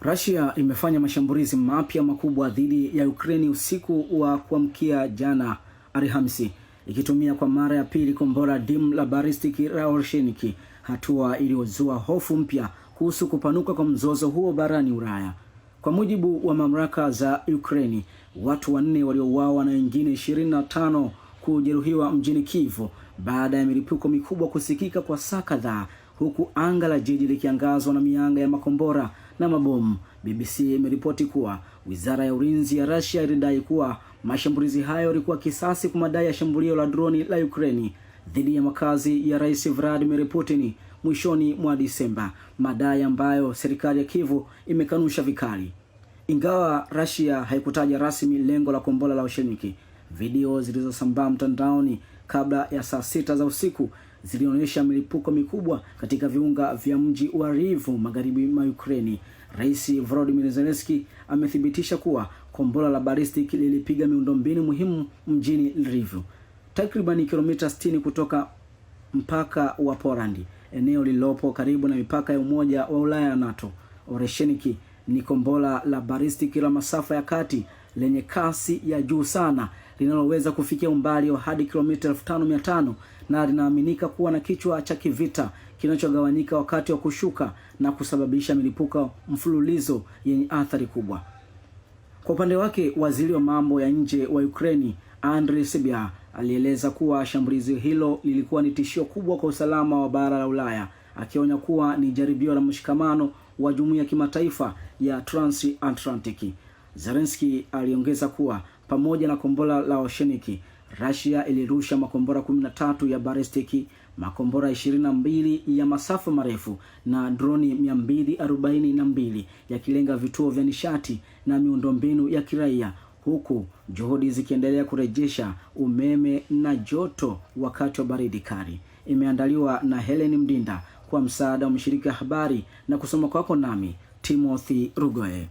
Russia imefanya mashambulizi mapya makubwa dhidi ya Ukraine usiku wa kuamkia jana Alhamisi, ikitumia kwa mara ya pili kombora dimu la balistiki la Oresheniki, hatua iliyozua hofu mpya kuhusu kupanuka kwa mzozo huo barani Ulaya. Kwa mujibu wa mamlaka za Ukraine, watu 4 waliouawa na wengine 25 kujeruhiwa mjini Kyiv baada ya milipuko mikubwa kusikika kwa saa kadhaa, huku anga la jiji likiangazwa na mianga ya makombora na mabomu. BBC imeripoti kuwa Wizara ya Ulinzi ya Russia ilidai kuwa mashambulizi hayo yalikuwa kisasi kwa madai ya shambulio la droni la Ukraine dhidi ya makazi ya Rais Vladimir Putin mwishoni mwa Disemba, madai ambayo serikali ya Kyiv imekanusha vikali. Ingawa Russia haikutaja rasmi lengo la kombora la Oresheniki, video zilizosambaa mtandaoni kabla ya saa 6 za usiku zilionyesha milipuko mikubwa katika viunga vya mji wa Lviv magharibi mwa Ukraine. Rais Volodymyr Zelensky amethibitisha kuwa kombora la balistiki lilipiga miundombinu muhimu mjini Lviv, takriban kilomita 60 kutoka mpaka wa Poland, eneo lililopo karibu na mipaka ya Umoja wa Ulaya na NATO. Oresheniki ni kombora la balistiki la masafa ya kati lenye kasi ya juu sana, linaloweza kufikia umbali wa hadi kilomita 1500 na linaaminika kuwa na kichwa cha kivita kinachogawanyika wakati wa kushuka na kusababisha milipuko mfululizo yenye athari kubwa. Kwa upande wake, waziri wa mambo ya nje wa Ukraine Andriy Sybiha alieleza kuwa shambulizi hilo lilikuwa ni tishio kubwa kwa usalama wa bara la Ulaya, akionya kuwa ni jaribio la mshikamano wa jumuiya ya kimataifa ya Transatlantic. Zelensky aliongeza kuwa pamoja na kombora la Oresheniki, Russia ilirusha makombora 13 ya balistiki, makombora 22 ya masafa marefu na droni 242 yakilenga vituo vya nishati na miundombinu ya kiraia, huku juhudi zikiendelea kurejesha umeme na joto wakati wa baridi kali. Imeandaliwa na Helen Mdinda kwa msaada wa mshirika habari na kusoma kwako nami Timothy Rugoe.